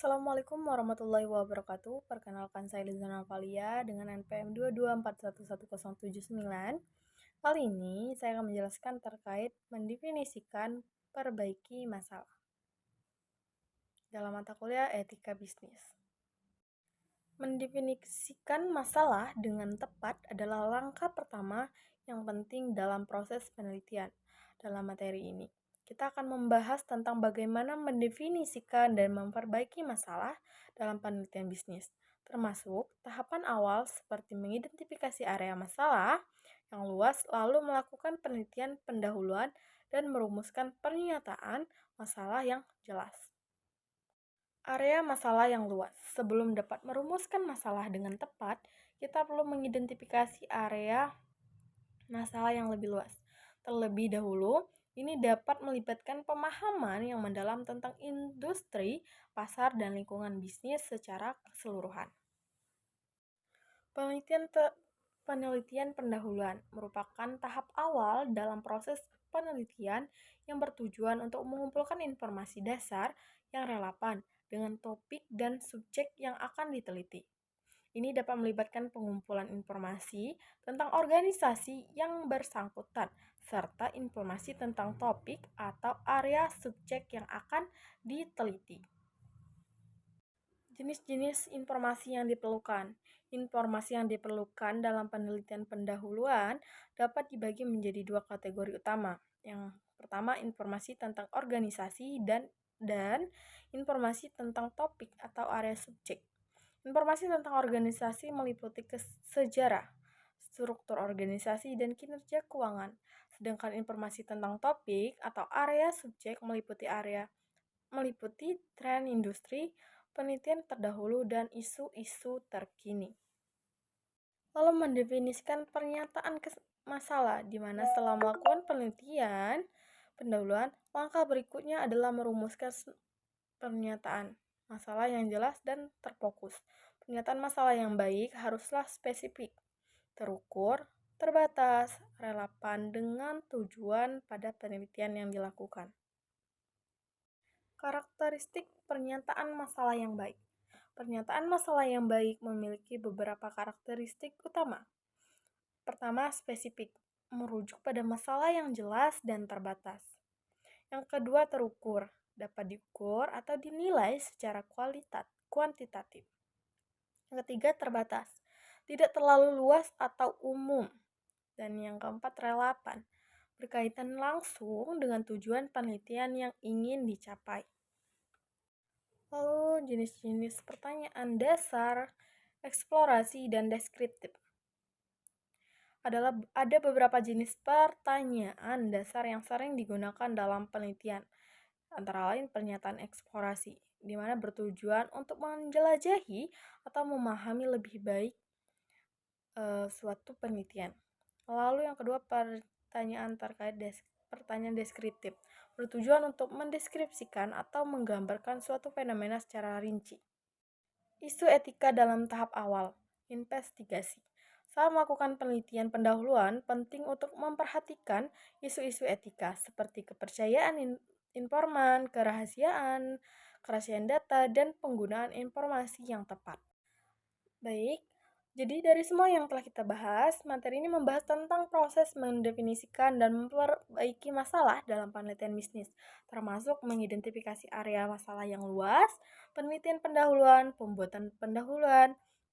Assalamualaikum warahmatullahi wabarakatuh. Perkenalkan saya Lizana Valia dengan NPM 2241179. Kali ini saya akan menjelaskan terkait mendefinisikan perbaiki masalah dalam mata kuliah Etika Bisnis. Mendefinisikan masalah dengan tepat adalah langkah pertama yang penting dalam proses penelitian. Dalam materi ini, kita akan membahas tentang bagaimana mendefinisikan dan memperbaiki masalah dalam penelitian bisnis, termasuk tahapan awal seperti mengidentifikasi area masalah yang luas, lalu melakukan penelitian pendahuluan dan merumuskan pernyataan masalah yang jelas. Area masalah yang luas. Sebelum dapat merumuskan masalah dengan tepat, kita perlu mengidentifikasi area masalah yang lebih luas. Terlebih dahulu, ini dapat melibatkan pemahaman yang mendalam tentang industri, pasar, dan lingkungan bisnis secara keseluruhan. Penelitian pendahuluan merupakan tahap awal dalam proses penelitian yang bertujuan untuk mengumpulkan informasi dasar yang relevan dengan topik dan subjek yang akan diteliti. Ini dapat melibatkan pengumpulan informasi tentang organisasi yang bersangkutan, serta informasi tentang topik atau area subjek yang akan diteliti. Jenis-jenis informasi yang diperlukan. Informasi yang diperlukan dalam penelitian pendahuluan dapat dibagi menjadi dua kategori utama. Yang pertama, informasi tentang organisasi dan informasi tentang topik atau area subjek. Informasi tentang organisasi meliputi sejarah, struktur organisasi, dan kinerja keuangan. Sedangkan informasi tentang topik atau area subjek meliputi tren industri, penelitian terdahulu, dan isu-isu terkini. Lalu mendefinisikan pernyataan masalah, di mana setelah melakukan penelitian pendahuluan, langkah berikutnya adalah merumuskan pernyataan masalah yang jelas dan terfokus. Pernyataan masalah yang baik haruslah spesifik, terukur, terbatas, relevan dengan tujuan pada penelitian yang dilakukan. Karakteristik pernyataan masalah yang baik. Pernyataan masalah yang baik memiliki beberapa karakteristik utama. Pertama, spesifik, merujuk pada masalah yang jelas dan terbatas. Yang kedua, terukur, dapat diukur atau dinilai secara kuantitatif. Yang ketiga, terbatas, tidak terlalu luas atau umum. Dan yang keempat, relevan, berkaitan langsung dengan tujuan penelitian yang ingin dicapai. Lalu jenis-jenis pertanyaan dasar, eksplorasi, dan deskriptif. Ada beberapa jenis pertanyaan dasar yang sering digunakan dalam penelitian, antara lain pernyataan eksplorasi, di mana bertujuan untuk menjelajahi atau memahami lebih baik suatu penelitian. Lalu yang kedua, pertanyaan deskriptif, bertujuan untuk mendeskripsikan atau menggambarkan suatu fenomena secara rinci. Isu etika dalam tahap awal, investigasi. Saat melakukan penelitian pendahuluan, penting untuk memperhatikan isu-isu etika seperti kepercayaan informan, kerahasiaan data, dan penggunaan informasi yang tepat. Baik, jadi dari semua yang telah kita bahas, materi ini membahas tentang proses mendefinisikan dan memperbaiki masalah dalam penelitian bisnis, termasuk mengidentifikasi area masalah yang luas, penelitian pendahuluan,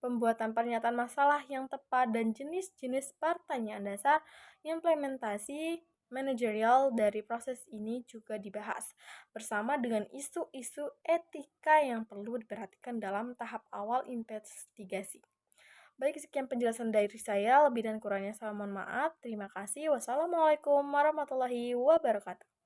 pembuatan pernyataan masalah yang tepat, dan jenis-jenis pertanyaan dasar. Implementasi manajerial dari proses ini juga dibahas, bersama dengan isu-isu etika yang perlu diperhatikan dalam tahap awal investigasi. Baik, sekian penjelasan dari saya. Lebih dan kurangnya saya mohon maaf. Terima kasih. Wassalamualaikum warahmatullahi wabarakatuh.